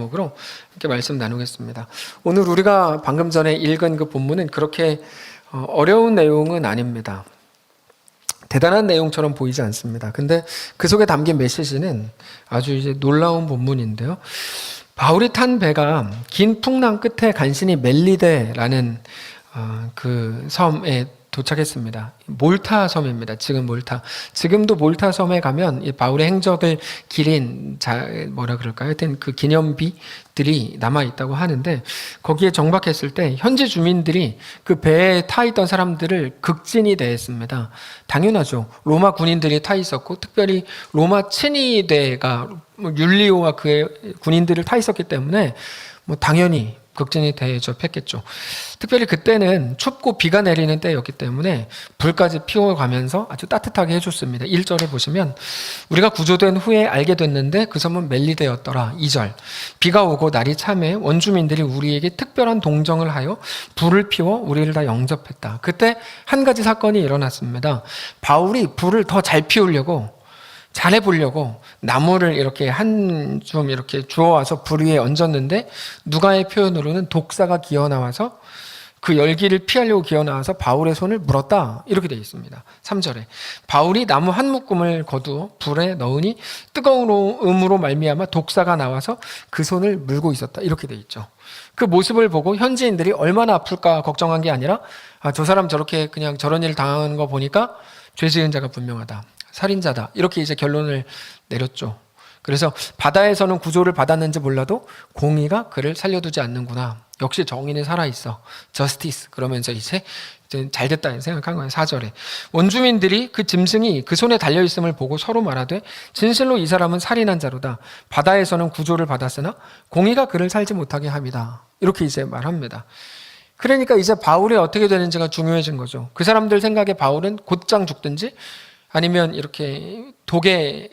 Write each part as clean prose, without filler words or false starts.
제목으로 이렇게 말씀 나누겠습니다. 오늘 우리가 방금 전에 읽은 그 본문은 그렇게 어려운 내용은 아닙니다. 대단한 내용처럼 보이지 않습니다. 근데 그 속에 담긴 메시지는 아주 이제 놀라운 본문인데요. 바울이 탄 배가 긴 풍랑 끝에 간신히 멜리데라는 그 섬에 도착했습니다. 몰타 섬입니다. 지금 몰타. 지금도 몰타 섬에 가면 이 바울의 행적을 기린 하여튼 그 기념비들이 남아 있다고 하는데, 거기에 정박했을 때 현지 주민들이 그 배에 타 있던 사람들을 극진히 대했습니다. 당연하죠. 로마 군인들이 타 있었고, 특별히 로마 친위대가 율리오와 그의 군인들을 타 있었기 때문에 당연히 극진히 대접했겠죠. 특별히 그때는 춥고 비가 내리는 때였기 때문에 불까지 피워가면서 아주 따뜻하게 해줬습니다. 1절에 보시면 우리가 구조된 후에 알게 됐는데 그 섬은 멜리데였더라. 2절 비가 오고 날이 참해 원주민들이 우리에게 특별한 동정을 하여 불을 피워 우리를 다 영접했다. 그때 한 가지 사건이 일어났습니다. 바울이 불을 더 잘 피우려고 잘해보려고 나무를 이렇게 좀 이렇게 주워와서 불 위에 얹었는데, 누가의 표현으로는 독사가 기어나와서 그 열기를 피하려고 기어나와서 바울의 손을 물었다, 이렇게 되어 있습니다. 3절에 바울이 나무 한 묶음을 거두어 불에 넣으니 뜨거움으로 말미암아 독사가 나와서 그 손을 물고 있었다, 이렇게 되어 있죠. 그 모습을 보고 현지인들이 얼마나 아플까 걱정한 게 아니라, 저 사람 저렇게 그냥 저런 일을 당하는 거 보니까 죄 지은 자가 분명하다, 살인자다, 이렇게 이제 결론을 내렸죠. 그래서 바다에서는 구조를 받았는지 몰라도 공의가 그를 살려두지 않는구나. 역시 정의는 살아있어. 저스티스. 그러면서 이제 잘 됐다 생각한 거예요. 4절에 원주민들이 그 짐승이 그 손에 달려있음을 보고 서로 말하되 진실로 이 사람은 살인한 자로다. 바다에서는 구조를 받았으나 공의가 그를 살지 못하게 함이다. 이렇게 이제 말합니다. 그러니까 이제 바울이 어떻게 되는지가 중요해진 거죠. 그 사람들 생각에 바울은 곧장 죽든지 아니면 이렇게 독에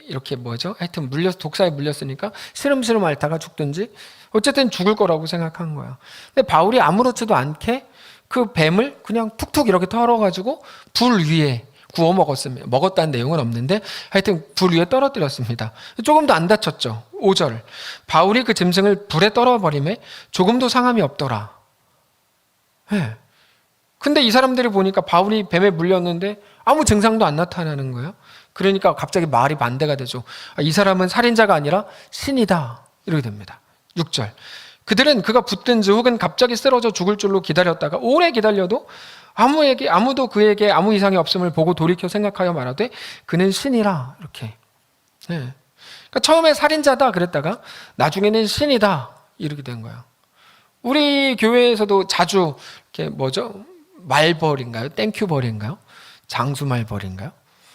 하여튼 독사에 물렸으니까 시름시름 앓다가 죽든지 어쨌든 죽을 거라고 생각한 거야. 근데 바울이 아무렇지도 않게 그 뱀을 그냥 툭툭 이렇게 털어가지고 불 위에 구워 먹었습니다. 먹었다는 내용은 없는데 하여튼 불 위에 떨어뜨렸습니다. 조금도 안 다쳤죠. 5절 바울이 그 짐승을 불에 떨어버림에 조금도 상함이 없더라. 네. 근데 이 사람들이 보니까 바울이 뱀에 물렸는데 아무 증상도 안 나타나는 거예요. 그러니까 갑자기 말이 반대가 되죠. 이 사람은 살인자가 아니라 신이다, 이렇게 됩니다. 6절 그들은 그가 붙든지 혹은 갑자기 쓰러져 죽을 줄로 기다렸다가 오래 기다려도 아무도 그에게 아무 이상이 없음을 보고 돌이켜 생각하여 말하되 그는 신이라, 이렇게. 네. 그러니까 처음에 살인자다 그랬다가 나중에는 신이다, 이렇게 된 거예요. 우리 교회에서도 자주 이렇게 말벌인가요? 땡큐벌인가요? 장수말벌인가요?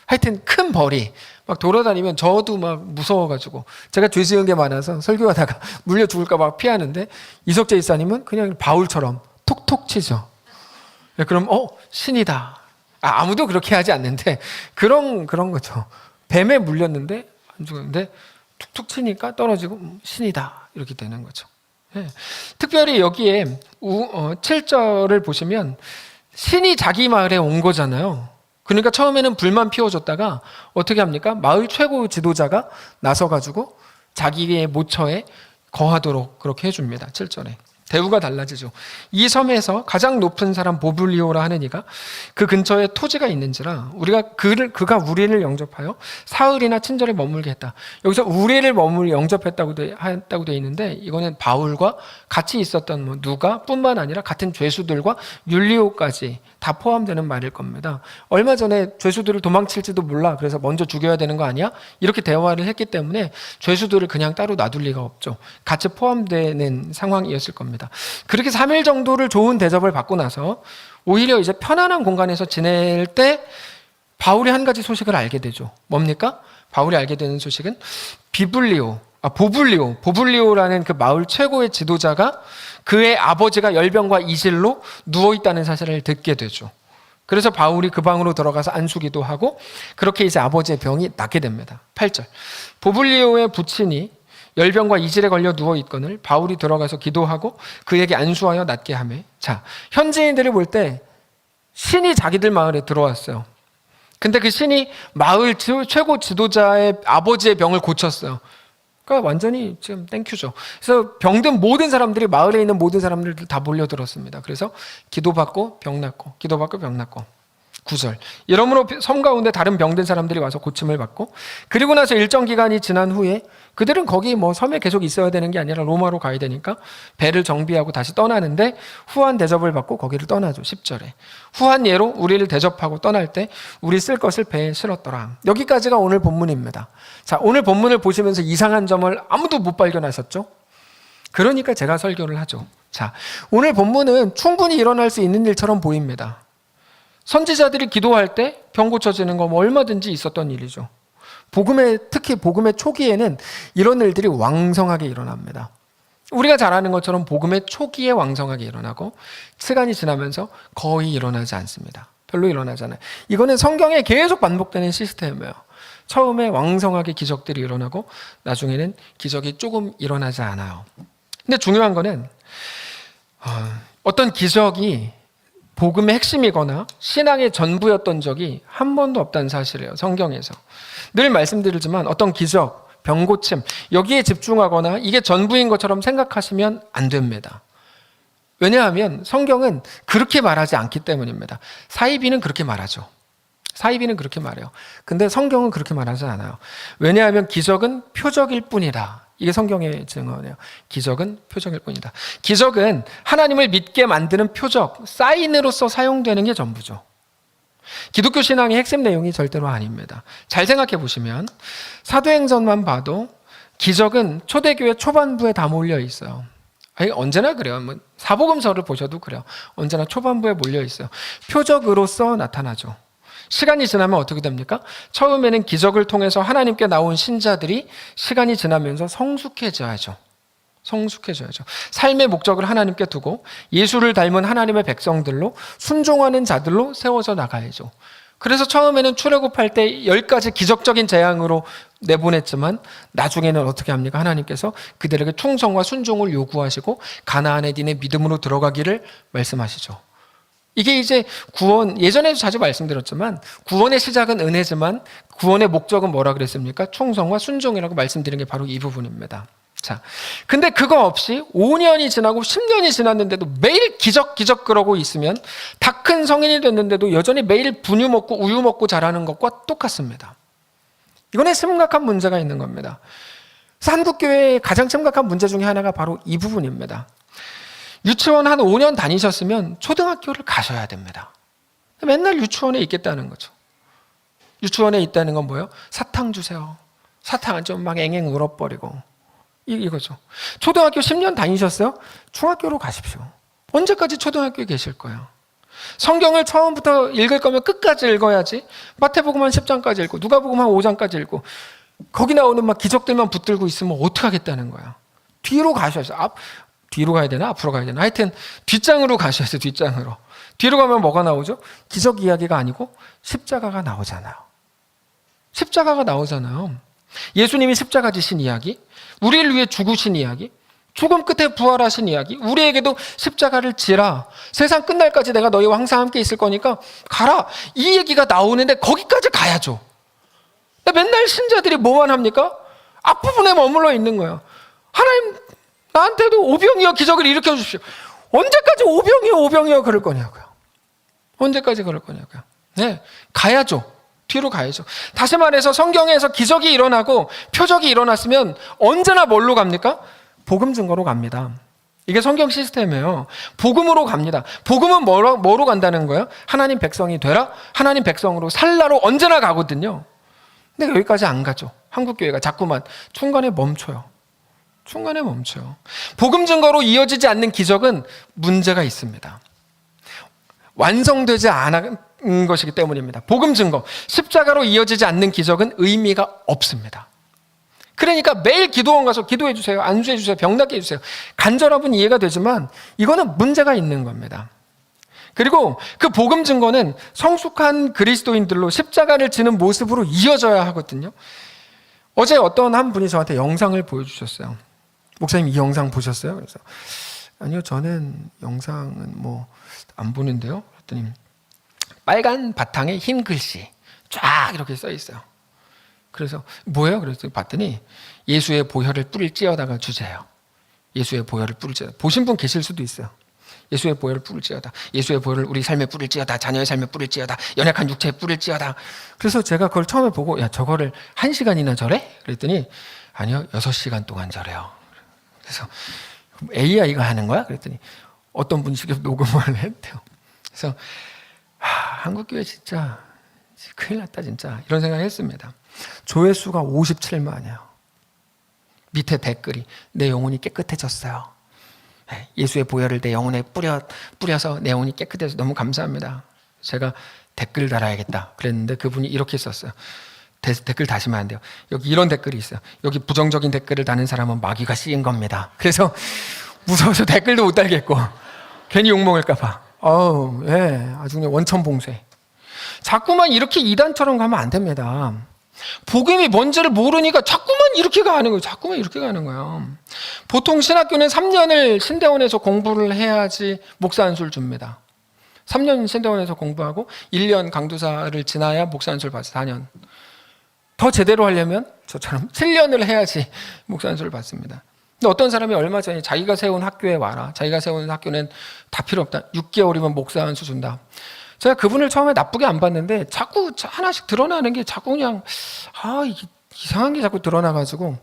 하여튼 큰 벌이 막 돌아다니면 저도 막 무서워가지고 제가 죄 지은 게 많아서 설교하다가 물려 죽을까 봐 피하는데, 이석재 이사님은 그냥 바울처럼 톡톡 치죠. 그럼 신이다. 아무도 그렇게 하지 않는데 그런 거죠. 뱀에 물렸는데 안 죽었는데 툭툭 치니까 떨어지고 신이다, 이렇게 되는 거죠. 네. 특별히 여기에 7절을 보시면 신이 자기 마을에 온 거잖아요. 그러니까 처음에는 불만 피워줬다가 어떻게 합니까? 마을 최고 지도자가 나서가지고 자기의 모처에 거하도록 그렇게 해줍니다. 7절에 대우가 달라지죠. 이 섬에서 가장 높은 사람 보블리오라 하는 이가 그 근처에 토지가 있는지라 그가 우리를 영접하여 사흘이나 친절에 머물게 했다. 여기서 우리를 영접했다고 돼 있는데, 이거는 바울과 같이 있었던 누가뿐만 아니라 같은 죄수들과 율리오까지 다 포함되는 말일 겁니다. 얼마 전에 죄수들을 도망칠지도 몰라, 그래서 먼저 죽여야 되는 거 아니야? 이렇게 대화를 했기 때문에 죄수들을 그냥 따로 놔둘 리가 없죠. 같이 포함되는 상황이었을 겁니다. 그렇게 3일 정도를 좋은 대접을 받고 나서 오히려 이제 편안한 공간에서 지낼 때 바울이 한 가지 소식을 알게 되죠. 뭡니까? 바울이 알게 되는 소식은 보블리오라는 그 마을 최고의 지도자가 그의 아버지가 열병과 이실로 누워있다는 사실을 듣게 되죠. 그래서 바울이 그 방으로 들어가서 안수기도 하고 그렇게 이제 아버지의 병이 낫게 됩니다. 8절 보블리오의 부친이 열병과 이질에 걸려 누워있거늘 바울이 들어가서 기도하고 그에게 안수하여 낫게 하매. 자, 현지인들이 볼 때 신이 자기들 마을에 들어왔어요. 근데 그 신이 마을 최고 지도자의 아버지의 병을 고쳤어요. 그러니까 완전히 지금 땡큐죠. 그래서 병든 모든 사람들이, 마을에 있는 모든 사람들이 다 몰려들었습니다. 그래서 기도받고 병 낫고, 기도받고 병 낫고. 9절. 이러므로 섬 가운데 다른 병든 사람들이 와서 고침을 받고, 그리고 나서 일정 기간이 지난 후에 그들은 거기 뭐 섬에 계속 있어야 되는 게 아니라 로마로 가야 되니까 배를 정비하고 다시 떠나는데, 후한 대접을 받고 거기를 떠나죠. 10절에. 후한 예로 우리를 대접하고 떠날 때 우리 쓸 것을 배에 실었더라. 여기까지가 오늘 본문입니다. 자, 오늘 본문을 보시면서 이상한 점을 아무도 못 발견하셨죠? 그러니까 제가 설교를 하죠. 자, 오늘 본문은 충분히 일어날 수 있는 일처럼 보입니다. 선지자들이 기도할 때 병 고쳐지는 거 뭐 얼마든지 있었던 일이죠. 특히 복음의 초기에는 이런 일들이 왕성하게 일어납니다. 우리가 잘 아는 것처럼 복음의 초기에 왕성하게 일어나고 시간이 지나면서 거의 일어나지 않습니다. 별로 일어나지 않아요. 이거는 성경에 계속 반복되는 시스템이에요. 처음에 왕성하게 기적들이 일어나고 나중에는 기적이 조금 일어나지 않아요. 근데 중요한 거는 어떤 기적이 복음의 핵심이거나 신앙의 전부였던 적이 한 번도 없다는 사실이에요. 성경에서. 늘 말씀드리지만 어떤 기적, 병고침, 여기에 집중하거나 이게 전부인 것처럼 생각하시면 안 됩니다. 왜냐하면 성경은 그렇게 말하지 않기 때문입니다. 사이비는 그렇게 말하죠. 사이비는 그렇게 말해요. 근데 성경은 그렇게 말하지 않아요. 왜냐하면 기적은 표적일 뿐이다. 이게 성경의 증언이에요. 기적은 표적일 뿐이다. 기적은 하나님을 믿게 만드는 표적, 사인으로서 사용되는 게 전부죠. 기독교 신앙의 핵심 내용이 절대로 아닙니다. 잘 생각해 보시면 사도행전만 봐도 기적은 초대교회 초반부에 다 몰려 있어요. 아니, 언제나 그래요. 뭐 사복음서를 보셔도 그래요. 언제나 초반부에 몰려 있어요. 표적으로서 나타나죠. 시간이 지나면 어떻게 됩니까? 처음에는 기적을 통해서 하나님께 나온 신자들이 시간이 지나면서 성숙해져야죠. 성숙해져야죠. 삶의 목적을 하나님께 두고 예수를 닮은 하나님의 백성들로 순종하는 자들로 세워져 나가야죠. 그래서 처음에는 출애굽할 때 10가지 기적적인 재앙으로 내보냈지만 나중에는 어떻게 합니까? 하나님께서 그들에게 충성과 순종을 요구하시고 가나안에 니네 믿음으로 들어가기를 말씀하시죠. 이게 이제 구원, 예전에도 자주 말씀드렸지만 구원의 시작은 은혜지만 구원의 목적은 뭐라 그랬습니까? 충성과 순종이라고 말씀드린 게 바로 이 부분입니다. 자, 근데 그거 없이 5년이 지나고 10년이 지났는데도 매일 기적 그러고 있으면 다 큰 성인이 됐는데도 여전히 매일 분유 먹고 우유 먹고 자라는 것과 똑같습니다. 이거는 심각한 문제가 있는 겁니다. 그래서 한국교회의 가장 심각한 문제 중에 하나가 바로 이 부분입니다. 유치원 한 5년 다니셨으면 초등학교를 가셔야 됩니다. 맨날 유치원에 있겠다는 거죠. 유치원에 있다는 건 뭐예요? 사탕 주세요. 사탕 좀 막 앵앵 울어버리고 이거죠. 초등학교 10년 다니셨어요? 중학교로 가십시오. 언제까지 초등학교에 계실 거예요? 성경을 처음부터 읽을 거면 끝까지 읽어야지. 마태복음 한 10장까지 읽고 누가복음 한 5장까지 읽고 거기 나오는 막 기적들만 붙들고 있으면 어떡하겠다는 거야. 뒤로 가셔야죠. 뒤로 가야 되나? 앞으로 가야 되나? 하여튼 뒷장으로 가셔야죠. 뒷장으로. 뒤로 가면 뭐가 나오죠? 기적 이야기가 아니고 십자가가 나오잖아요. 십자가가 나오잖아요. 예수님이 십자가 지신 이야기, 우리를 위해 죽으신 이야기, 죽음 끝에 부활하신 이야기, 우리에게도 십자가를 지라. 세상 끝날까지 내가 너희와 항상 함께 있을 거니까 가라. 이 얘기가 나오는데 거기까지 가야죠. 맨날 신자들이 뭐만 합니까? 앞부분에 머물러 있는 거예요. 하나님 나한테도 오병이어 기적을 일으켜 주십시오. 언제까지 오병이어 그럴 거냐고요. 언제까지 그럴 거냐고요. 네, 가야죠. 뒤로 가야죠. 다시 말해서 성경에서 기적이 일어나고 표적이 일어났으면 언제나 뭘로 갑니까? 복음 증거로 갑니다. 이게 성경 시스템이에요. 복음으로 갑니다. 복음은 뭐로 간다는 거예요? 하나님 백성이 되라, 하나님 백성으로 살라로 언제나 가거든요. 근데 여기까지 안 가죠. 한국교회가 자꾸만 중간에 멈춰요. 복음 증거로 이어지지 않는 기적은 문제가 있습니다. 완성되지 않은 것이기 때문입니다. 복음 증거, 십자가로 이어지지 않는 기적은 의미가 없습니다. 그러니까 매일 기도원 가서 기도해 주세요. 안수해 주세요. 병 낫게 해주세요. 간절함은 이해가 되지만 이거는 문제가 있는 겁니다. 그리고 그 복음 증거는 성숙한 그리스도인들로 십자가를 지는 모습으로 이어져야 하거든요. 어제 어떤 한 분이 저한테 영상을 보여주셨어요. 목사님 이 영상 보셨어요? 그래서 아니요, 저는 영상은 뭐 안 보는데요. 그랬더니 빨간 바탕에 흰 글씨 쫙 이렇게 써 있어요. 그래서 뭐예요? 그래서 봤더니 예수의 보혈을 뿌릴지어다가 주제예요. 예수의 보혈을 뿌릴지어다. 보신 분 계실 수도 있어요. 예수의 보혈을 뿌릴지어다. 예수의 보혈을 우리 삶에 뿌릴지어다. 자녀의 삶에 뿌릴지어다. 연약한 육체에 뿌릴지어다. 그래서 제가 그걸 처음에 보고 야 저거를 1시간이나 절해? 그랬더니 아니요 6시간 동안 절해요. 그래서 AI가 하는 거야? 그랬더니 어떤 분이 직접 녹음을 했대요. 그래서 한국교회 진짜 큰일 났다 진짜 이런 생각을 했습니다. 조회수가 57만이에요. 밑에 댓글이 내 영혼이 깨끗해졌어요. 예수의 보혈을 내 영혼에 뿌려서 내 영혼이 깨끗해서 너무 감사합니다. 제가 댓글 달아야겠다 그랬는데 그분이 이렇게 썼어요. 댓글 다시면 안 돼요. 여기 이런 댓글이 있어요. 여기 부정적인 댓글을 다는 사람은 마귀가 씌인 겁니다. 그래서 무서워서 댓글도 못 달겠고 괜히 욕먹을까 봐. 예, 아주 그냥 원천봉쇄. 자꾸만 이렇게 이단처럼 가면 안 됩니다. 복음이 뭔지를 모르니까 자꾸만 이렇게 가는 거예요. 자꾸만 이렇게 가는 거예요. 보통 신학교는 3년을 신대원에서 공부를 해야지 목사 안수를 줍니다. 3년 신대원에서 공부하고 1년 강도사를 지나야 목사 안수를 받아요. 4년. 더 제대로 하려면 저처럼 7년을 해야지 목사 안수를 받습니다. 근데 어떤 사람이 얼마 전에 자기가 세운 학교에 와라. 자기가 세운 학교는 다 필요 없다. 6개월이면 목사 안수 준다. 제가 그분을 처음에 나쁘게 안 봤는데 자꾸 하나씩 드러나는 게 자꾸 그냥 이상한 게 자꾸 드러나가지고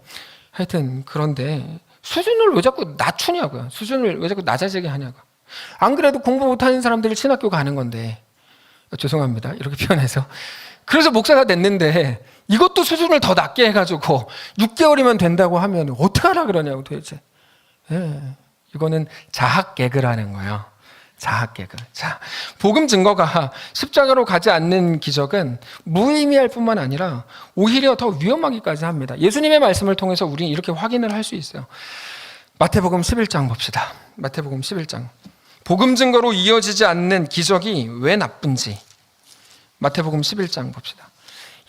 하여튼 그런데 수준을 왜 자꾸 낮추냐고요. 수준을 왜 자꾸 낮아지게 하냐고. 안 그래도 공부 못하는 사람들이 신학교 가는 건데 죄송합니다. 이렇게 표현해서 그래서 목사가 됐는데 이것도 수준을 더 낮게 해가지고 6개월이면 된다고 하면 어떡하라 그러냐고 도대체. 이거는 자학 개그라는 거예요. 자학 개그. 자, 복음 증거가 십자가로 가지 않는 기적은 무의미할 뿐만 아니라 오히려 더 위험하기까지 합니다. 예수님의 말씀을 통해서 우리는 이렇게 확인을 할 수 있어요. 마태복음 11장 봅시다. 마태복음 11장. 복음 증거로 이어지지 않는 기적이 왜 나쁜지. 마태복음 11장 봅시다.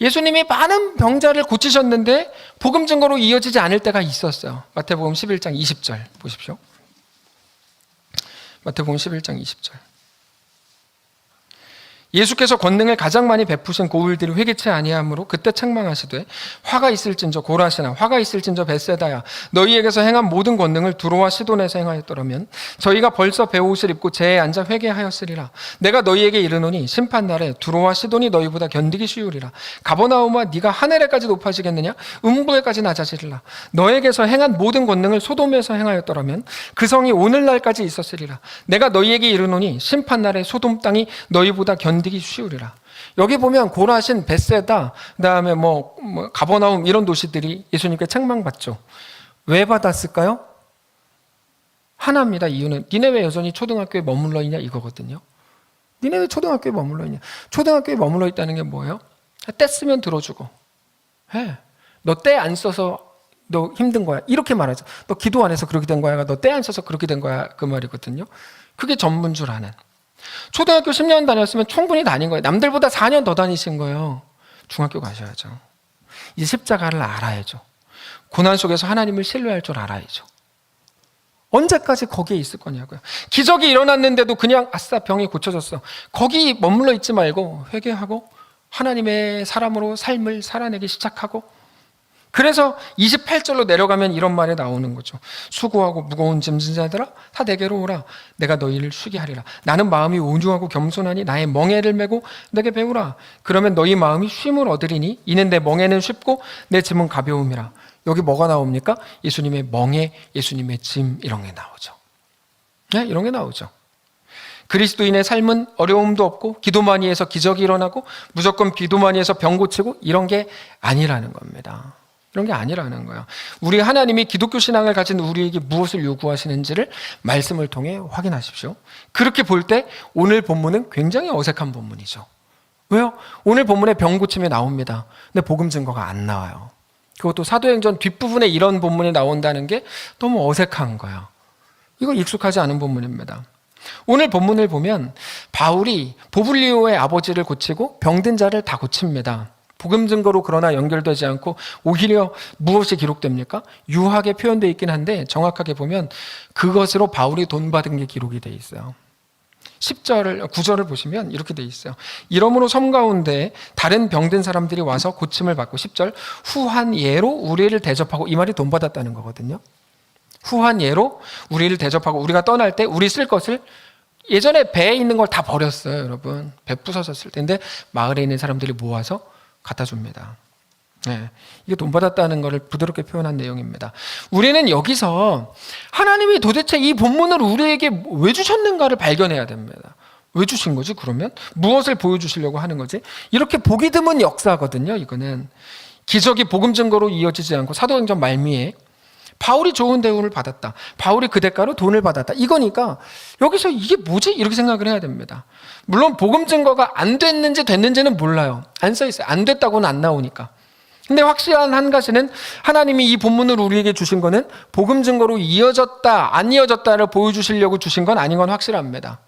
예수님이 많은 병자를 고치셨는데 복음 증거로 이어지지 않을 때가 있었어요. 마태복음 11장 20절 보십시오. 마태복음 11장 20절. 예수께서 권능을 가장 많이 베푸신 고울들이 회개치 아니하므로 그때 책망하시되 화가 있을진저 고라시나 화가 있을진저 벳세다야 너희에게서 행한 모든 권능을 두로와 시돈에서 행하였더라면 저희가 벌써 배옷을 입고 제에 앉아 회개하였으리라. 내가 너희에게 이르노니 심판날에 두로와 시돈이 너희보다 견디기 쉬우리라. 가버나움아 네가 하늘에까지 높아지겠느냐 음부에까지 낮아지리라. 너에게서 행한 모든 권능을 소돔에서 행하였더라면 그 성이 오늘날까지 있었으리라. 내가 너희에게 이르노니 심판날에 소돔 땅이 너희보다 견디기 쉬우리라. 여기 보면 고라신, 벳세다, 그다음에 가버나움 이런 도시들이 예수님께 책망받죠. 왜 받았을까요? 하나입니다. 이유는 니네왜 여전히 초등학교에 머물러 있냐 이거거든요. 니네왜 초등학교에 머물러 있냐. 초등학교에 머물러 있다는 게 뭐예요? 때 쓰면 들어주고 너 때 안 써서 너 힘든 거야 이렇게 말하죠. 너 기도 안 해서 그렇게 된 거야. 너 때 안 써서 그렇게 된 거야 그 말이거든요. 그게 전문줄 아는. 초등학교 10년 다녔으면 충분히 다닌 거예요. 남들보다 4년 더 다니신 거예요. 중학교 가셔야죠. 이제 십자가를 알아야죠. 고난 속에서 하나님을 신뢰할 줄 알아야죠. 언제까지 거기에 있을 거냐고요. 기적이 일어났는데도 그냥 아싸 병이 고쳐졌어. 거기 머물러 있지 말고 회개하고 하나님의 사람으로 삶을 살아내기 시작하고 그래서 28절로 내려가면 이런 말이 나오는 거죠. 수고하고 무거운 짐 진 자들아 다 내게로 오라. 내가 너희를 쉬게 하리라. 나는 마음이 온유하고 겸손하니 나의 멍에를 메고 내게 배우라. 그러면 너희 마음이 쉼을 얻으리니 이는 내 멍에는 쉽고 내 짐은 가벼움이라. 여기 뭐가 나옵니까? 예수님의 멍에, 예수님의 짐 이런 게 나오죠. 네, 이런 게 나오죠. 그리스도인의 삶은 어려움도 없고 기도 많이 해서 기적이 일어나고 무조건 기도 많이 해서 병 고치고 이런 게 아니라는 겁니다. 이런 게 아니라는 거예요. 우리 하나님이 기독교 신앙을 가진 우리에게 무엇을 요구하시는지를 말씀을 통해 확인하십시오. 그렇게 볼 때 오늘 본문은 굉장히 어색한 본문이죠. 왜요? 오늘 본문에 병 고침이 나옵니다. 근데 복음 증거가 안 나와요. 그것도 사도행전 뒷부분에 이런 본문이 나온다는 게 너무 어색한 거예요. 이거 익숙하지 않은 본문입니다. 오늘 본문을 보면 바울이 보블리오의 아버지를 고치고 병든 자를 다 고칩니다. 복음 증거로 그러나 연결되지 않고 오히려 무엇이 기록됩니까? 유하게 표현되어 있긴 한데 정확하게 보면 그것으로 바울이 돈 받은 게 기록이 되어 있어요. 10절, 9절을 보시면 이렇게 돼 있어요. 이러므로 섬 가운데 다른 병든 사람들이 와서 고침을 받고 10절 후한 예로 우리를 대접하고, 이 말이 돈 받았다는 거거든요. 후한 예로 우리를 대접하고 우리가 떠날 때 우리 쓸 것을, 예전에 배에 있는 걸 다 버렸어요, 여러분. 배 부서졌을 때인데 마을에 있는 사람들이 모아서 갖다 줍니다. 네, 이게 돈 받았다는 것을 부드럽게 표현한 내용입니다. 우리는 여기서 하나님이 도대체 이 본문을 우리에게 왜 주셨는가를 발견해야 됩니다. 왜 주신 거지? 그러면 무엇을 보여주시려고 하는 거지? 이렇게 보기 드문 역사거든요. 이거는 기적이 복음 증거로 이어지지 않고 사도행전 말미에 바울이 좋은 대우를 받았다, 바울이 그 대가로 돈을 받았다, 이거니까 여기서 이게 뭐지? 이렇게 생각을 해야 됩니다. 물론 복음 증거가 안 됐는지 됐는지는 몰라요. 안 써 있어요. 안 됐다고는 안 나오니까. 근데 확실한 한 가지는 하나님이 이 본문을 우리에게 주신 거는 복음 증거로 이어졌다 안 이어졌다를 보여주시려고 주신 건 아닌 건 확실합니다.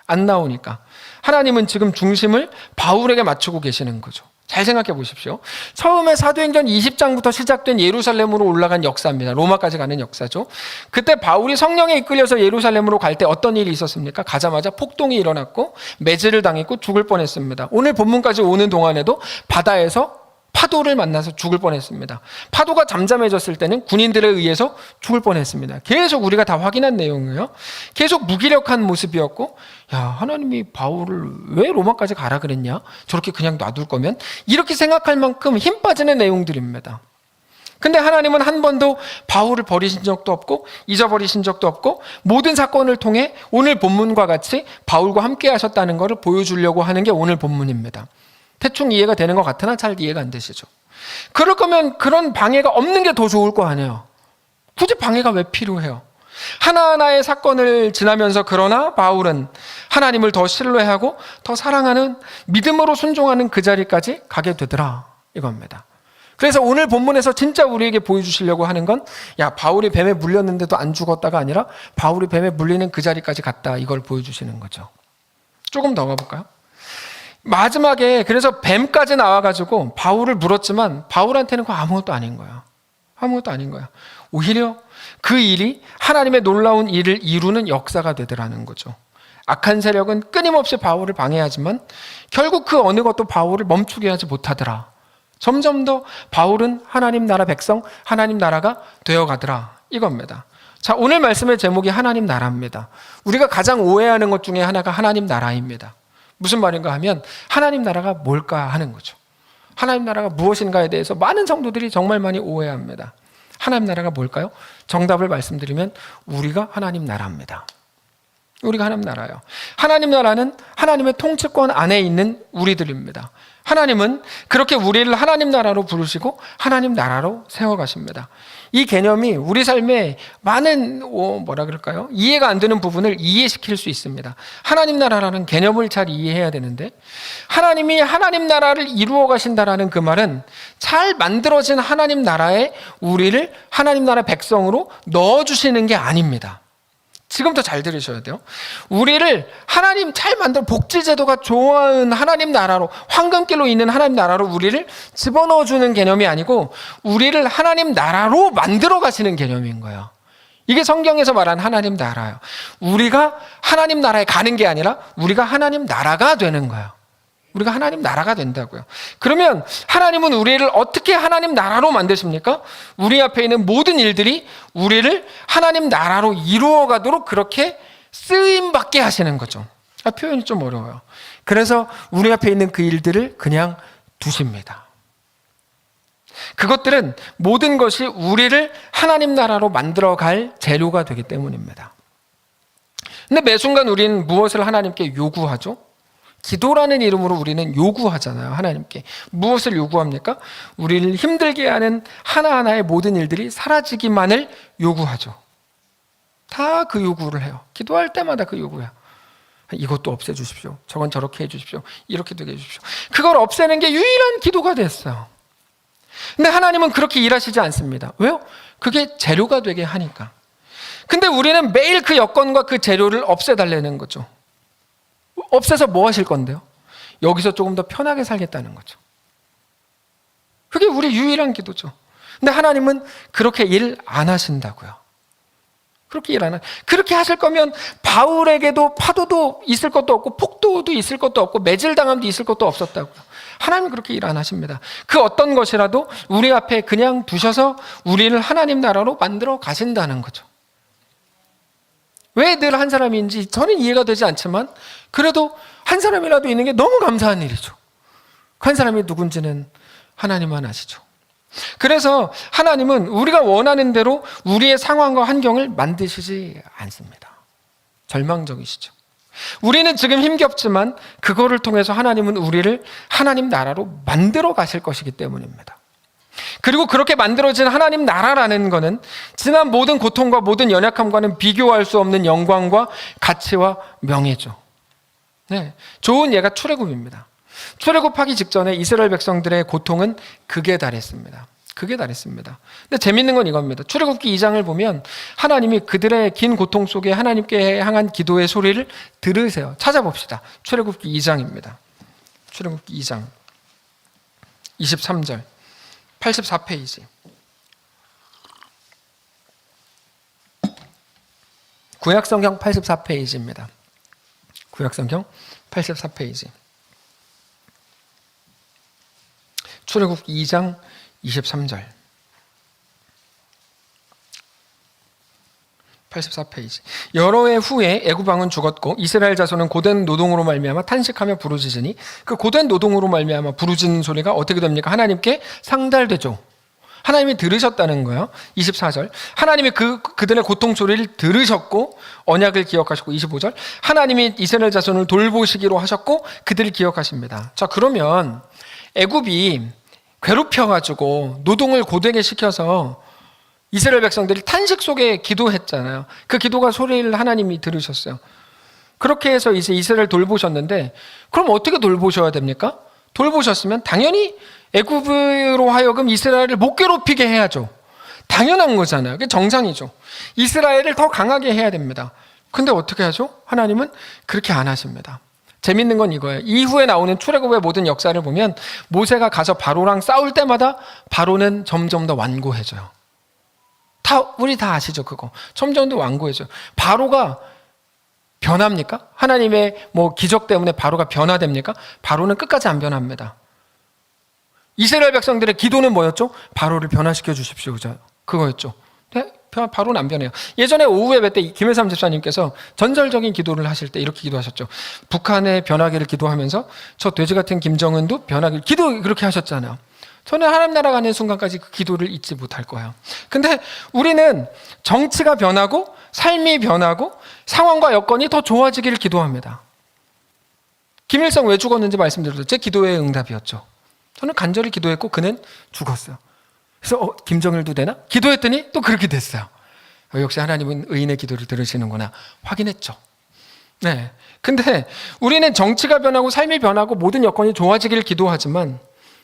안 나오니까. 하나님은 지금 중심을 바울에게 맞추고 계시는 거죠. 잘 생각해 보십시오. 처음에 사도행전 20장부터 시작된 예루살렘으로 올라간 역사입니다. 로마까지 가는 역사죠. 그때 바울이 성령에 이끌려서 예루살렘으로 갈 때 어떤 일이 있었습니까? 가자마자 폭동이 일어났고 매질을 당했고 죽을 뻔했습니다. 오늘 본문까지 오는 동안에도 바다에서 파도를 만나서 죽을 뻔했습니다. 파도가 잠잠해졌을 때는 군인들에 의해서 죽을 뻔했습니다. 계속 우리가 다 확인한 내용이에요. 계속 무기력한 모습이었고, 야, 하나님이 바울을 왜 로마까지 가라 그랬냐? 저렇게 그냥 놔둘 거면? 이렇게 생각할 만큼 힘 빠지는 내용들입니다. 근데 하나님은 한 번도 바울을 버리신 적도 없고 잊어버리신 적도 없고 모든 사건을 통해 오늘 본문과 같이 바울과 함께 하셨다는 것을 보여주려고 하는 게 오늘 본문입니다. 대충 이해가 되는 것 같으나 잘 이해가 안 되시죠? 그럴 거면 그런 방해가 없는 게 더 좋을 거 아니에요. 굳이 방해가 왜 필요해요? 하나하나의 사건을 지나면서 그러나 바울은 하나님을 더 신뢰하고 더 사랑하는, 믿음으로 순종하는 그 자리까지 가게 되더라, 이겁니다. 그래서 오늘 본문에서 진짜 우리에게 보여주시려고 하는 건, 야, 바울이 뱀에 물렸는데도 안 죽었다가 아니라 바울이 뱀에 물리는 그 자리까지 갔다, 이걸 보여주시는 거죠. 조금 더 가볼까요? 마지막에 그래서 뱀까지 나와가지고 바울을 물었지만 바울한테는 그거 아무것도 아닌 거야. 아무것도 아닌 거야. 오히려 그 일이 하나님의 놀라운 일을 이루는 역사가 되더라는 거죠. 악한 세력은 끊임없이 바울을 방해하지만 결국 그 어느 것도 바울을 멈추게 하지 못하더라. 점점 더 바울은 하나님 나라 백성, 하나님 나라가 되어가더라, 이겁니다. 자, 오늘 말씀의 제목이 하나님 나라입니다. 우리가 가장 오해하는 것 중에 하나가 하나님 나라입니다. 무슨 말인가 하면 하나님 나라가 뭘까 하는 거죠. 하나님 나라가 무엇인가에 대해서 많은 성도들이 정말 많이 오해합니다. 하나님 나라가 뭘까요? 정답을 말씀드리면 우리가 하나님 나라입니다. 우리가 하나님 나라예요. 하나님 나라는 하나님의 통치권 안에 있는 우리들입니다. 하나님은 그렇게 우리를 하나님 나라로 부르시고 하나님 나라로 세워가십니다. 이 개념이 우리 삶에 많은 이해가 안 되는 부분을 이해시킬 수 있습니다. 하나님 나라라는 개념을 잘 이해해야 되는데, 하나님이 하나님 나라를 이루어 가신다라는 그 말은 잘 만들어진 하나님 나라에 우리를 하나님 나라 백성으로 넣어주시는 게 아닙니다. 지금부터 잘 들으셔야 돼요. 우리를 하나님 잘 만든 복지제도가 좋은 하나님 나라로, 황금길로 있는 하나님 나라로 우리를 집어넣어주는 개념이 아니고 우리를 하나님 나라로 만들어 가시는 개념인 거예요. 이게 성경에서 말하는 하나님 나라예요. 우리가 하나님 나라에 가는 게 아니라 우리가 하나님 나라가 되는 거예요. 우리가 하나님 나라가 된다고요. 그러면 하나님은 우리를 어떻게 하나님 나라로 만드십니까? 우리 앞에 있는 모든 일들이 우리를 하나님 나라로 이루어 가도록 그렇게 쓰임받게 하시는 거죠. 표현이 좀 어려워요. 그래서 우리 앞에 있는 그 일들을 그냥 두십니다. 그것들은 모든 것이 우리를 하나님 나라로 만들어갈 재료가 되기 때문입니다. 근데 매 순간 우리는 무엇을 하나님께 요구하죠? 기도라는 이름으로 우리는 요구하잖아요. 하나님께 무엇을 요구합니까? 우리를 힘들게 하는 하나하나의 모든 일들이 사라지기만을 요구하죠. 다 그 요구를 해요. 기도할 때마다 그 요구야. 이것도 없애주십시오. 저건 저렇게 해주십시오. 이렇게 되게 해주십시오. 그걸 없애는 게 유일한 기도가 됐어요. 근데 하나님은 그렇게 일하시지 않습니다. 왜요? 그게 재료가 되게 하니까. 근데 우리는 매일 그 여건과 그 재료를 없애달라는 거죠. 없애서 뭐 하실 건데요? 여기서 조금 더 편하게 살겠다는 거죠. 그게 우리 유일한 기도죠. 근데 하나님은 그렇게 일 안 하신다고요. 그렇게 일 안 하죠. 그렇게 하실 거면 바울에게도 파도도 있을 것도 없고 폭도도 있을 것도 없고 매질당함도 있을 것도 없었다고요. 하나님은 그렇게 일 안 하십니다. 그 어떤 것이라도 우리 앞에 그냥 두셔서 우리를 하나님 나라로 만들어 가신다는 거죠. 왜 늘 한 사람인지 저는 이해가 되지 않지만 그래도 한 사람이라도 있는 게 너무 감사한 일이죠. 그 한 사람이 누군지는 하나님만 아시죠. 그래서 하나님은 우리가 원하는 대로 우리의 상황과 환경을 만드시지 않습니다. 절망적이시죠. 우리는 지금 힘겹지만 그거를 통해서 하나님은 우리를 하나님 나라로 만들어 가실 것이기 때문입니다. 그리고 그렇게 만들어진 하나님 나라라는 것은 지난 모든 고통과 모든 연약함과는 비교할 수 없는 영광과 가치와 명예죠. 네, 좋은 예가 출애굽입니다. 출애굽하기 직전에 이스라엘 백성들의 고통은 극에 달했습니다. 극에 달했습니다. 근데 재밌는 건 이겁니다. 출애굽기 2장을 보면 하나님이 그들의 긴 고통 속에 하나님께 향한 기도의 소리를 들으세요. 찾아봅시다. 출애굽기 2장입니다. 출애굽기 2장 23절 84페이지. 구약성경 84페이지입니다. 구약성경 84페이지. 출애굽기 2장 23절 84페이지. 여러 해 후에 애굽 왕은 죽었고 이스라엘 자손은 고된 노동으로 말미암아 탄식하며 부르짖으니 그 고된 노동으로 말미암아 부르짖는 소리가 어떻게 됩니까? 하나님께 상달되죠. 하나님이 들으셨다는 거예요. 24절. 하나님이 그들의 고통 소리를 들으셨고 언약을 기억하셨고 25절. 하나님이 이스라엘 자손을 돌보시기로 하셨고 그들을 기억하십니다. 자, 그러면 애굽이 괴롭혀가지고 노동을 고되게 시켜서 이스라엘 백성들이 탄식 속에 기도했잖아요. 그 기도가 소리를 하나님이 들으셨어요. 그렇게 해서 이제 이스라엘 돌보셨는데 그럼 어떻게 돌보셔야 됩니까? 돌보셨으면 당연히 애굽으로 하여금 이스라엘을 못 괴롭히게 해야죠. 당연한 거잖아요. 그게 정상이죠. 이스라엘을 더 강하게 해야 됩니다. 근데 어떻게 하죠? 하나님은 그렇게 안 하십니다. 재밌는 건 이거예요. 이후에 나오는 출애굽의 모든 역사를 보면 모세가 바로랑 싸울 때마다 바로는 점점 더 완고해져요. 우리 다 아시죠, 그거. 점점 더 완고해져요. 바로가 변합니까? 하나님의 기적 때문에 바로가 변화됩니까? 바로는 끝까지 안 변합니다. 이스라엘 백성들의 기도는 뭐였죠? 바로를 변화시켜 주십시오. 그거였죠. 네? 바로는 안 변해요. 예전에 오후 예배 때 김혜삼 집사님께서 전설적인 기도를 하실 때 이렇게 기도하셨죠. 북한의 변화기를 기도하면서 저 돼지 같은 김정은도 변화기를 기도 그렇게 하셨잖아요. 저는 하나님 나라 가는 순간까지 그 기도를 잊지 못할 거예요. 근데 우리는 정치가 변하고 삶이 변하고 상황과 여건이 더 좋아지기를 기도합니다. 김일성 왜 죽었는지 말씀드렸죠. 제 기도의 응답이었죠. 저는 간절히 기도했고 그는 죽었어요. 그래서 김정일도 되나? 기도했더니 또 그렇게 됐어요. 역시 하나님은 의인의 기도를 들으시는구나 확인했죠. 네. 근데 우리는 정치가 변하고 삶이 변하고 모든 여건이 좋아지기를 기도하지만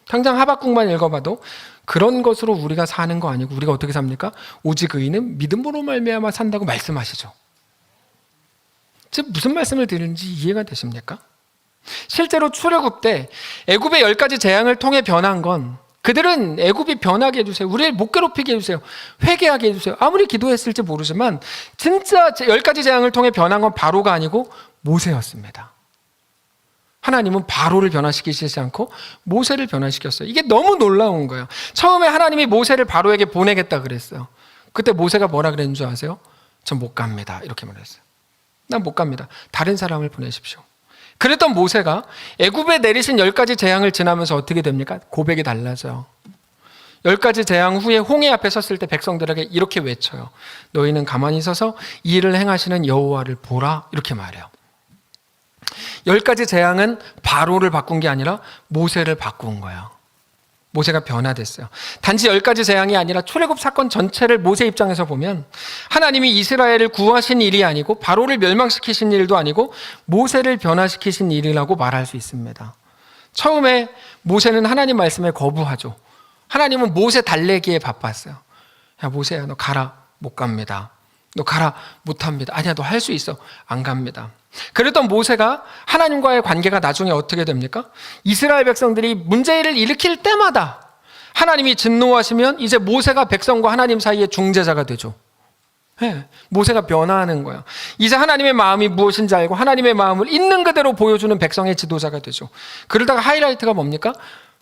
당장 하박국만 읽어봐도 그런 것으로 우리가 사는 거 아니고 우리가 어떻게 삽니까? 오직 의인은 믿음으로 말미암아 산다고 말씀하시죠. 지금 무슨 말씀을 드리는지 이해가 되십니까? 실제로 출애굽 때 애굽의 10가지 재앙을 통해 변한 건 그들은 애굽이 변하게 해주세요. 우리를 못 괴롭히게 해주세요. 회개하게 해주세요. 아무리 기도했을지 모르지만 진짜 10가지 재앙을 통해 변한 건 바로가 아니고 모세였습니다. 하나님은 바로를 변화시키시지 않고 모세를 변화시켰어요. 이게 너무 놀라운 거예요. 처음에 하나님이 모세를 바로에게 보내겠다 그랬어요. 그때 모세가 뭐라 그랬는 줄 아세요? 전 못 갑니다. 이렇게 말했어요. 난 못 갑니다. 다른 사람을 보내십시오. 그랬던 모세가 애굽에 내리신 10가지 재앙을 지나면서 어떻게 됩니까? 고백이 달라져요. 10가지 재앙 후에 홍해 앞에 섰을 때 백성들에게 이렇게 외쳐요. 너희는 가만히 서서 이 일을 행하시는 여호와를 보라. 이렇게 말해요. 10가지 재앙은 바로를 바꾼 게 아니라 모세를 바꾼 거예요. 모세가 변화됐어요. 단지 10가지 재앙이 아니라 출애굽 사건 전체를 모세 입장에서 보면 하나님이 이스라엘을 구하신 일이 아니고 바로를 멸망시키신 일도 아니고 모세를 변화시키신 일이라고 말할 수 있습니다. 처음에 모세는 하나님 말씀에 거부하죠. 하나님은 모세 달래기에 바빴어요. 야 모세야 너 가라. 못 갑니다. 너 가라. 못합니다. 아니야 너 할 수 있어. 안 갑니다. 그랬던 모세가 하나님과의 관계가 나중에 어떻게 됩니까? 이스라엘 백성들이 문제를 일으킬 때마다 하나님이 진노하시면 이제 모세가 백성과 하나님 사이의 중재자가 되죠. 모세가 변화하는 거예요. 이제 하나님의 마음이 무엇인지 알고 하나님의 마음을 있는 그대로 보여주는 백성의 지도자가 되죠. 그러다가 하이라이트가 뭡니까?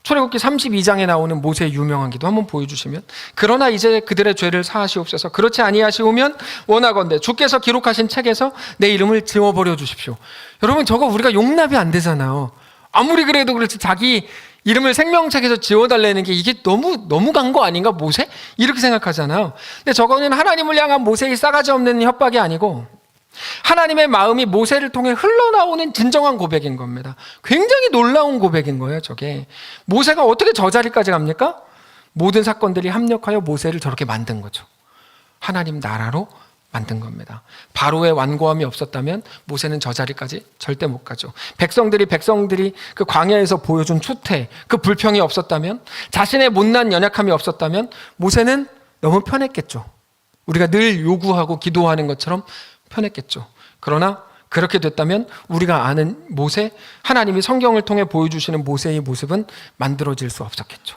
출애굽기 32장에 나오는 모세의 유명한 기도 한번 보여주시면, 그러나 이제 그들의 죄를 사하시옵소서. 그렇지 아니하시오면 원하건대 주께서 기록하신 책에서 내 이름을 지워버려 주십시오. 여러분, 저거 우리가 용납이 안 되잖아요. 아무리 그래도 그렇지 자기 이름을 생명책에서 지워달라는 게 이게 너무 간 거 아닌가, 모세? 이렇게 생각하잖아요. 근데 저거는 하나님을 향한 모세의 싸가지 없는 협박이 아니고 하나님의 마음이 모세를 통해 흘러나오는 진정한 고백인 겁니다. 굉장히 놀라운 고백인 거예요, 저게. 모세가 어떻게 저 자리까지 갑니까? 모든 사건들이 합력하여 모세를 저렇게 만든 거죠. 하나님 나라로 만든 겁니다. 바로의 완고함이 없었다면 모세는 저 자리까지 절대 못 가죠. 백성들이 그 광야에서 보여준 추태, 그 불평이 없었다면, 자신의 못난 연약함이 없었다면 모세는 너무 편했겠죠. 우리가 늘 요구하고 기도하는 것처럼 편했겠죠. 그러나 그렇게 됐다면 우리가 아는 모세, 하나님이 성경을 통해 보여주시는 모세의 모습은 만들어질 수 없었겠죠.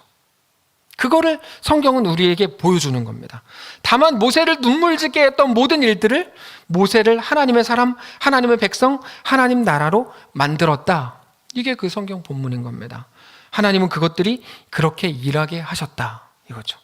그거를 성경은 우리에게 보여주는 겁니다. 다만 모세를 눈물 짓게 했던 모든 일들을 모세를 하나님의 사람, 하나님의 백성, 하나님 나라로 만들었다. 이게 그 성경 본문인 겁니다. 하나님은 그것들이 그렇게 일하게 하셨다, 이거죠.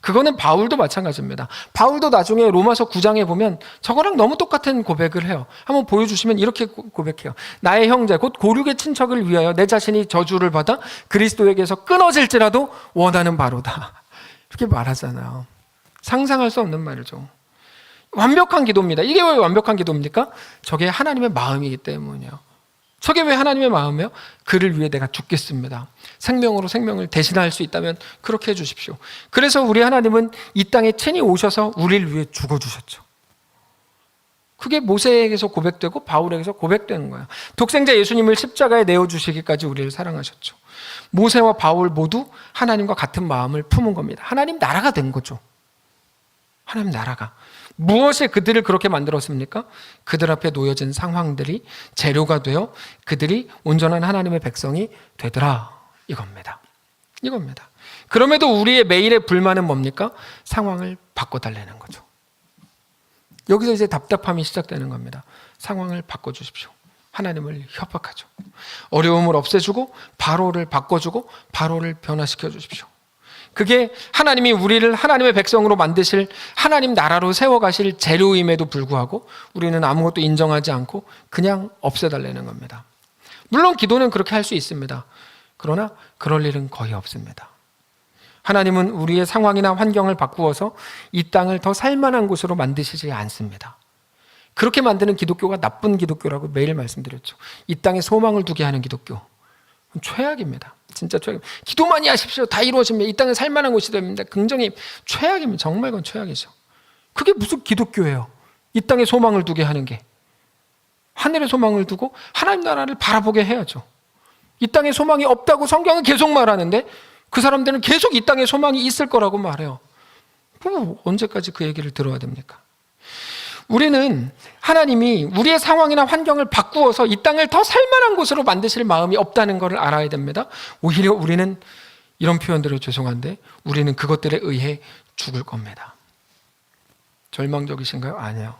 그거는 바울도 마찬가지입니다. 바울도 나중에 로마서 9장에 보면 저거랑 너무 똑같은 고백을 해요. 한번 보여주시면 이렇게 고백해요. 나의 형제 곧 고륙의 친척을 위하여 내 자신이 저주를 받아 그리스도에게서 끊어질지라도 원하는 바로다. 이렇게 말하잖아요. 상상할 수 없는 말이죠. 완벽한 기도입니다. 이게 왜 완벽한 기도입니까? 저게 하나님의 마음이기 때문이에요. 저게 왜 하나님의 마음이에요? 그를 위해 내가 죽겠습니다. 생명으로 생명을 대신할 수 있다면 그렇게 해주십시오. 그래서 우리 하나님은 이 땅에 친히 오셔서 우리를 위해 죽어주셨죠. 그게 모세에게서 고백되고 바울에게서 고백되는 거예요. 독생자 예수님을 십자가에 내어주시기까지 우리를 사랑하셨죠. 모세와 바울 모두 하나님과 같은 마음을 품은 겁니다. 하나님 나라가 된 거죠. 하나님 나라가. 무엇이 그들을 그렇게 만들었습니까? 그들 앞에 놓여진 상황들이 재료가 되어 그들이 온전한 하나님의 백성이 되더라. 이겁니다. 그럼에도 우리의 매일의 불만은 뭡니까? 상황을 바꿔달라는 거죠. 여기서 이제 답답함이 시작되는 겁니다. 상황을 바꿔주십시오. 하나님을 협박하죠. 어려움을 없애주고 바로를 바꿔주고 바로를 변화시켜 주십시오. 그게 하나님이 우리를 하나님의 백성으로 만드실, 하나님 나라로 세워가실 재료임에도 불구하고 우리는 아무것도 인정하지 않고 그냥 없애달라는 겁니다. 물론 기도는 그렇게 할 수 있습니다. 그러나 그럴 일은 거의 없습니다. 하나님은 우리의 상황이나 환경을 바꾸어서 이 땅을 더 살만한 곳으로 만드시지 않습니다. 그렇게 만드는 기독교가 나쁜 기독교라고 매일 말씀드렸죠. 이 땅에 소망을 두게 하는 기독교, 최악입니다. 진짜 최악. 기도 많이 하십시오. 다 이루어집니다. 이 땅은 살만한 곳이 됩니다. 긍정이 최악입니다. 정말 그건 최악이죠. 그게 무슨 기독교예요? 이 땅에 소망을 두게 하는 게. 하늘에 소망을 두고 하나님 나라를 바라보게 해야죠. 이 땅에 소망이 없다고 성경은 계속 말하는데 그 사람들은 계속 이 땅에 소망이 있을 거라고 말해요. 언제까지 그 얘기를 들어야 됩니까? 우리는 하나님이 우리의 상황이나 환경을 바꾸어서 이 땅을 더 살만한 곳으로 만드실 마음이 없다는 것을 알아야 됩니다. 오히려 우리는, 이런 표현들은 죄송한데, 우리는 그것들에 의해 죽을 겁니다. 절망적이신가요? 아니에요.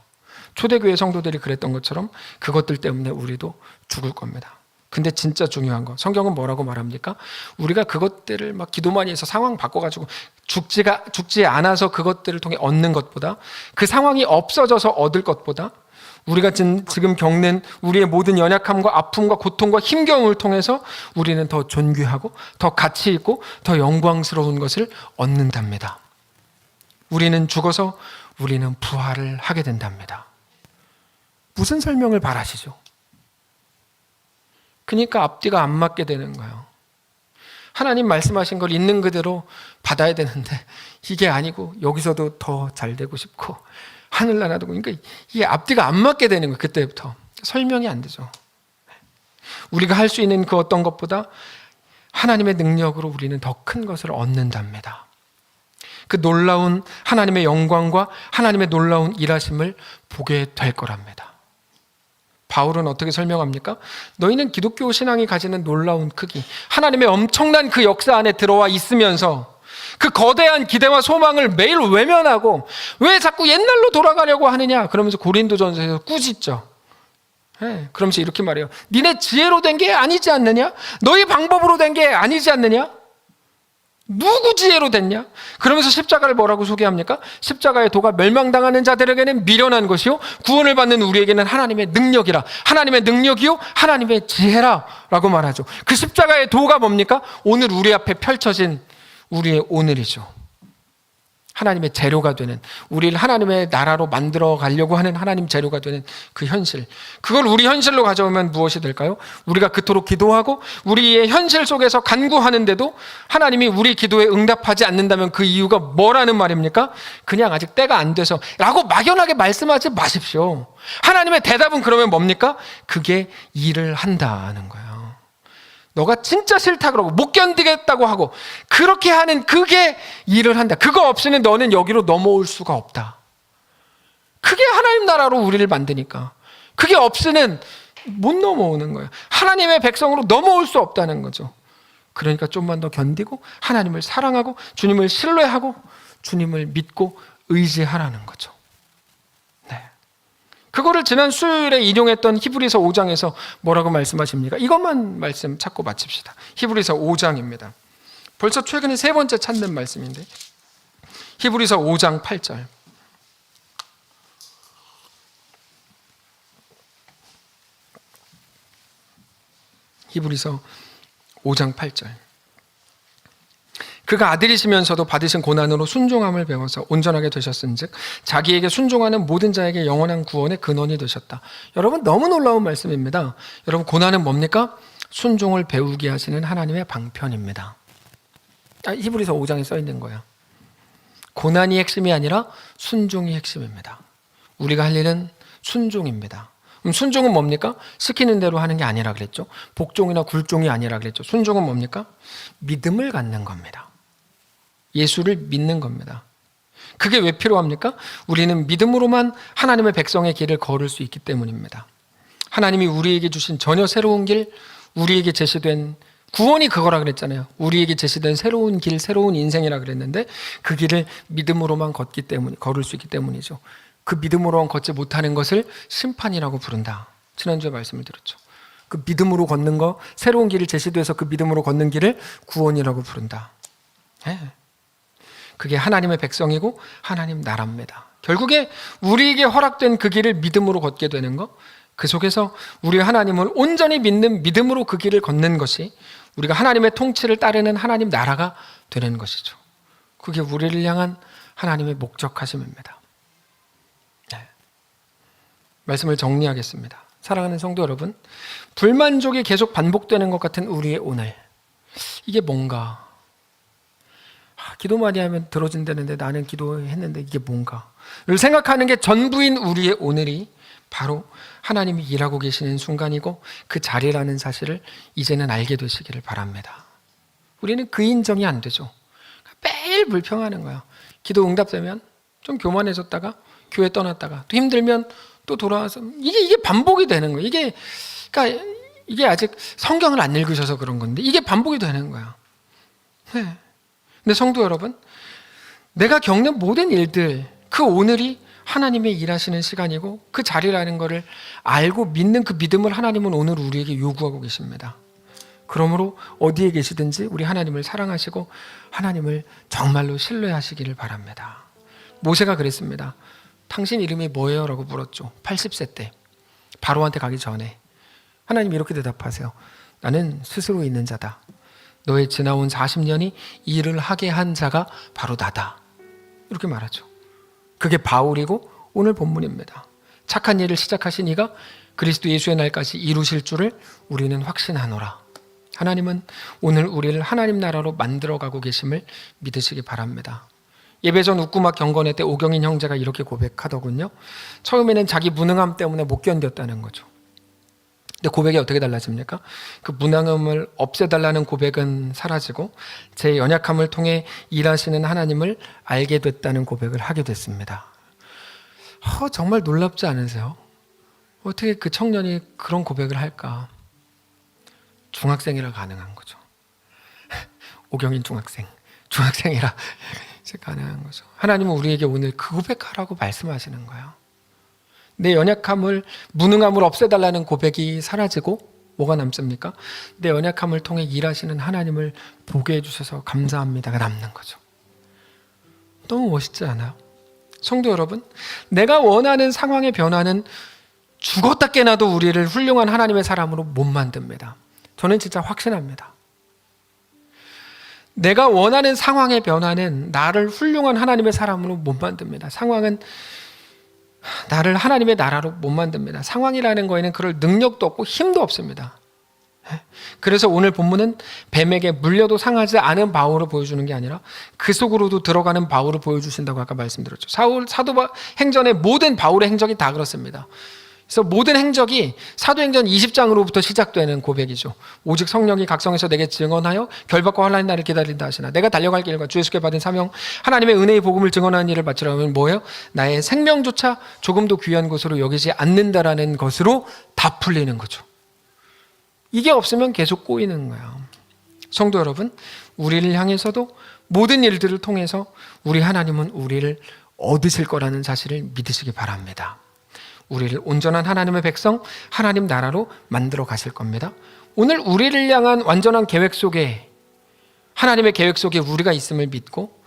초대교회 성도들이 그랬던 것처럼 그것들 때문에 우리도 죽을 겁니다. 근데 진짜 중요한 거, 성경은 뭐라고 말합니까? 우리가 그것들을 막 기도 많이 해서 상황 바꿔가지고 죽지 않아서 그것들을 통해 얻는 것보다, 그 상황이 없어져서 얻을 것보다, 우리가 지금 겪는 우리의 모든 연약함과 아픔과 고통과 힘겨움을 통해서 우리는 더 존귀하고 더 가치 있고 더 영광스러운 것을 얻는답니다. 우리는 죽어서 우리는 부활을 하게 된답니다. 무슨 설명을 바라시죠? 그러니까 앞뒤가 안 맞게 되는 거예요. 하나님 말씀하신 걸 있는 그대로 받아야 되는데 이게 아니고 여기서도 더 잘 되고 싶고 하늘나라도, 그러니까 이게 앞뒤가 안 맞게 되는 거예요. 그때부터 설명이 안 되죠. 우리가 할 수 있는 그 어떤 것보다 하나님의 능력으로 우리는 더 큰 것을 얻는답니다. 그 놀라운 하나님의 영광과 하나님의 놀라운 일하심을 보게 될 거랍니다. 바울은 어떻게 설명합니까? 너희는 기독교 신앙이 가지는 놀라운 크기, 하나님의 엄청난 그 역사 안에 들어와 있으면서 그 거대한 기대와 소망을 매일 외면하고 왜 자꾸 옛날로 돌아가려고 하느냐 그러면서 고린도전서에서 꾸짖죠. 네, 그러면서 이렇게 말해요. 니네 지혜로 된 게 아니지 않느냐? 너희 방법으로 된 게 아니지 않느냐? 누구 지혜로 됐냐? 그러면서 십자가를 뭐라고 소개합니까? 십자가의 도가 멸망당하는 자들에게는 미련한 것이요 구원을 받는 우리에게는 하나님의 능력이라. 하나님의 능력이요 하나님의 지혜라 라고 말하죠. 그 십자가의 도가 뭡니까? 오늘 우리 앞에 펼쳐진 우리의 오늘이죠. 하나님의 재료가 되는, 우리를 하나님의 나라로 만들어 가려고 하는 하나님 재료가 되는 그 현실, 그걸 우리 현실로 가져오면 무엇이 될까요? 우리가 그토록 기도하고 우리의 현실 속에서 간구하는데도 하나님이 우리 기도에 응답하지 않는다면 그 이유가 뭐라는 말입니까? 그냥 아직 때가 안 돼서 라고 막연하게 말씀하지 마십시오. 하나님의 대답은 그러면 뭡니까? 그게 일을 한다는 거예요. 너가 진짜 싫다 그러고 못 견디겠다고 하고 그렇게 하는 그게 일을 한다. 그거 없이는 너는 여기로 넘어올 수가 없다. 그게 하나님 나라로 우리를 만드니까. 그게 없이는 못 넘어오는 거예요. 하나님의 백성으로 넘어올 수 없다는 거죠. 그러니까 좀만 더 견디고 하나님을 사랑하고 주님을 신뢰하고 주님을 믿고 의지하라는 거죠. 그거를 지난 수요일에 인용했던 히브리서 5장에서 뭐라고 말씀하십니까? 이것만 말씀 찾고 마칩시다. 히브리서 5장입니다. 벌써 최근에 세 번째 찾는 말씀인데 히브리서 5장 8절. 히브리서 5장 8절. 그가 아들이시면서도 받으신 고난으로 순종함을 배워서 온전하게 되셨은즉 자기에게 순종하는 모든 자에게 영원한 구원의 근원이 되셨다. 여러분 너무 놀라운 말씀입니다. 여러분 고난은 뭡니까? 순종을 배우게 하시는 하나님의 방편입니다. 히브리서 5장에 써 있는 거예요. 고난이 핵심이 아니라 순종이 핵심입니다. 우리가 할 일은 순종입니다. 그럼 순종은 뭡니까? 시키는 대로 하는 게 아니라 그랬죠. 복종이나 굴종이 아니라 그랬죠. 순종은 뭡니까? 믿음을 갖는 겁니다. 예수를 믿는 겁니다. 그게 왜 필요합니까? 우리는 믿음으로만 하나님의 백성의 길을 걸을 수 있기 때문입니다. 하나님이 우리에게 주신 전혀 새로운 길, 우리에게 제시된 구원이 그거라 그랬잖아요. 우리에게 제시된 새로운 길, 새로운 인생이라 그랬는데 그 길을 믿음으로만 걸을 수 있기 때문이죠. 그 믿음으로만 걷지 못하는 것을 심판이라고 부른다. 지난주에 말씀을 드렸죠. 그 믿음으로 걷는 거, 새로운 길을 제시돼서 그 믿음으로 걷는 길을 구원이라고 부른다. 네. 그게 하나님의 백성이고 하나님 나라입니다. 결국에 우리에게 허락된 그 길을 믿음으로 걷게 되는 것, 그 속에서 우리 하나님을 온전히 믿는 믿음으로 그 길을 걷는 것이 우리가 하나님의 통치를 따르는 하나님 나라가 되는 것이죠. 그게 우리를 향한 하나님의 목적하심입니다. 네. 말씀을 정리하겠습니다. 사랑하는 성도 여러분, 불만족이 계속 반복되는 것 같은 우리의 오늘, 이게 뭔가? 기도 많이 하면 들어진다는데 나는 기도했는데 이게 뭔가? 를 생각하는 게 전부인 우리의 오늘이 바로 하나님이 일하고 계시는 순간이고 그 자리라는 사실을 이제는 알게 되시기를 바랍니다. 우리는 그 인정이 안 되죠. 매일 불평하는 거야. 기도 응답되면 좀 교만해졌다가 교회 떠났다가 또 힘들면 또 돌아와서 이게 반복이 되는 거예요. 그러니까 이게 아직 성경을 안 읽으셔서 그런 건데 이게 반복이 되는 거야. 네. 근데 성도 여러분, 내가 겪는 모든 일들, 그 오늘이 하나님의 일하시는 시간이고 그 자리라는 것을 알고 믿는 그 믿음을 하나님은 오늘 우리에게 요구하고 계십니다. 그러므로 어디에 계시든지 우리 하나님을 사랑하시고 하나님을 정말로 신뢰하시기를 바랍니다. 모세가 그랬습니다. 당신 이름이 뭐예요? 라고 물었죠. 80세 때 바로한테 가기 전에 하나님이 이렇게 대답하세요. 나는 스스로 있는 자다. 너의 지나온 40년이 일을 하게 한 자가 바로 나다. 이렇게 말하죠. 그게 바울이고 오늘 본문입니다. 착한 일을 시작하신 이가 그리스도 예수의 날까지 이루실 줄을 우리는 확신하노라. 하나님은 오늘 우리를 하나님 나라로 만들어가고 계심을 믿으시기 바랍니다. 예배 전 웃구막 경건회 때 오경인 형제가 이렇게 고백하더군요. 처음에는 자기 무능함 때문에 못 견뎠다는 거죠. 근데 고백이 어떻게 달라집니까? 그 무능함을 없애달라는 고백은 사라지고 제 연약함을 통해 일하시는 하나님을 알게 됐다는 고백을 하게 됐습니다. 정말 놀랍지 않으세요? 어떻게 그 청년이 그런 고백을 할까? 중학생이라 가능한 거죠. 오경인 중학생. 중학생이라 이제 가능한 거죠. 하나님은 우리에게 오늘 그 고백하라고 말씀하시는 거예요. 내 연약함을, 무능함을 없애달라는 고백이 사라지고 뭐가 남습니까? 내 연약함을 통해 일하시는 하나님을 보게 해주셔서 감사합니다가 남는 거죠. 너무 멋있지 않아요? 성도 여러분, 내가 원하는 상황의 변화는 죽었다 깨나도 우리를 훌륭한 하나님의 사람으로 못 만듭니다. 저는 진짜 확신합니다. 내가 원하는 상황의 변화는 나를 훌륭한 하나님의 사람으로 못 만듭니다. 상황은 나를 하나님의 나라로 못 만듭니다. 상황이라는 거에는 그럴 능력도 없고 힘도 없습니다. 그래서 오늘 본문은 뱀에게 물려도 상하지 않은 바울을 보여주는 게 아니라 그 속으로도 들어가는 바울을 보여주신다고 아까 말씀드렸죠. 사도 행전의 모든 바울의 행적이 다 그렇습니다. 그래서 모든 행적이 사도행전 20장으로부터 시작되는 고백이죠. 오직 성령이 각성해서 내게 증언하여 결박과 환난의 날을 기다린다 하시나 내가 달려갈 길과 주 예수께 받은 사명 하나님의 은혜의 복음을 증언하는 일을 마치려면 뭐예요? 나의 생명조차 조금도 귀한 것으로 여기지 않는다라는 것으로 다 풀리는 거죠. 이게 없으면 계속 꼬이는 거예요. 성도 여러분, 우리를 향해서도 모든 일들을 통해서 우리 하나님은 우리를 얻으실 거라는 사실을 믿으시기 바랍니다. 우리를 온전한 하나님의 백성, 하나님 나라로 만들어 가실 겁니다. 오늘 우리를 향한 완전한 계획 속에, 하나님의 계획 속에 우리가 있음을 믿고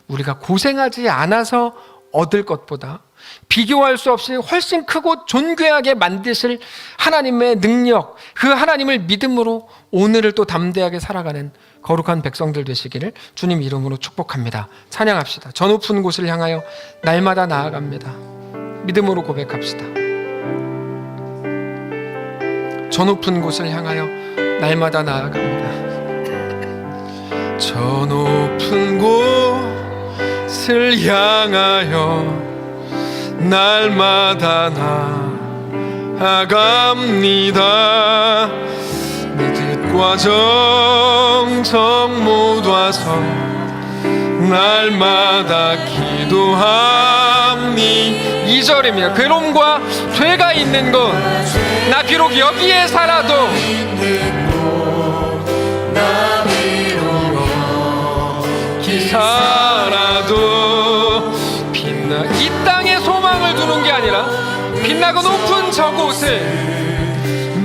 우리가 고생하지 않아서 얻을 것보다 비교할 수 없이 훨씬 크고 존귀하게 만드실 하나님의 능력, 그 하나님을 믿음으로 오늘을 또 담대하게 살아가는 거룩한 백성들 되시기를 주님 이름으로 축복합니다. 찬양합시다. 저 높은 곳을 향하여 날마다 나아갑니다. 믿음으로 고백합시다. 저 높은 곳을 향하여 날마다 나아갑니다. 저 높은 곳을 향하여 날마다 나아갑니다. 내 뜻과 정성 모두 와서 날마다 기도합니다. 2절입니다. 괴로움과 죄가 있는 곳, 나 비록 여기에 살아도 살아도 빛나 이 땅에 소망을 두는 게 아니라 빛나고 높은 저곳을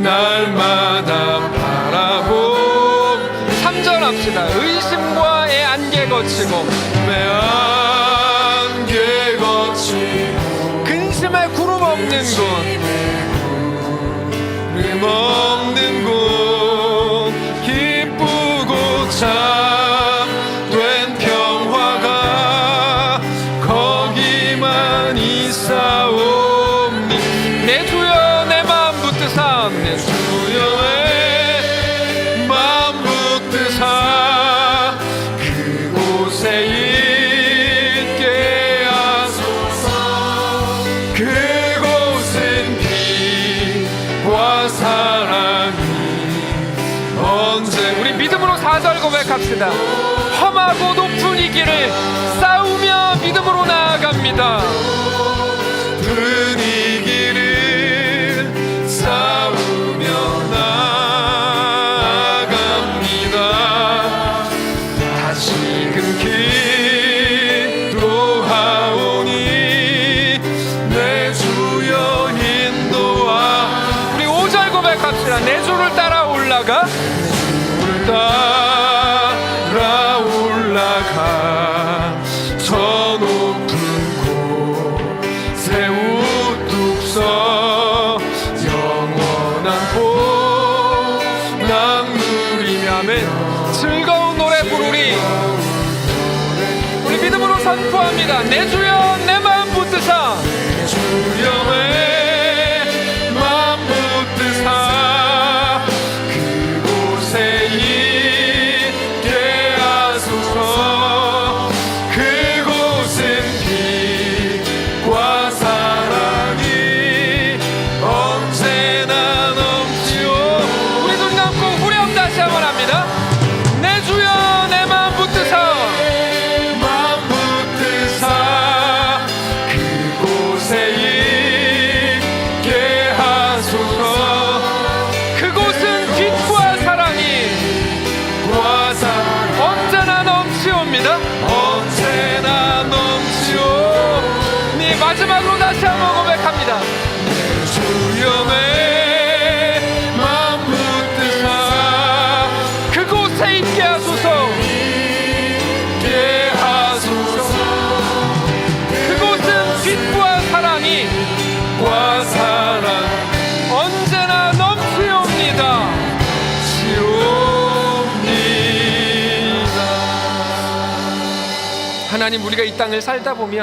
날마다 바라보 3절 합시다. 의심과의 안개 거치고 매 안개 거치고 근심의 구름 없는 곳 구름 없는 곳 기쁘고 참된 평화가 거기만 있사옵니 내 주여 내 마음 붙드사 내 주여 내 마음 붙드사 그곳에 있게 하소서 그곳은 빛과 사랑이 언제 우리 믿음으로 4절 고백합시다. 험하고 높은 이 길을 싸우며 믿음으로 나아갑니다. 높은 이 길을 싸우며 나아갑니다. 다시금 기도하오니 내 주여 인도하 우리 5절 고백합시다. 내 주를 따라 올라가 내 주를 따라 올라가 저 높은 곳에 우뚝 서 영원한 복락 누리며 아멘. 즐거운 노래 부르리 우리 믿음으로 선포합니다. 내 주여 내 마음 붙드사 내 주여 내 마음 붙드사 그곳에 있게 하소서 그곳은 빛과 사랑이 언제나 넘치오 우리 눈 감고 후렴 다시 한번 합니다. 내 주여 내 마음 붙드사 마음 붙드사 하나님, 우리가 이 땅을 살다 보면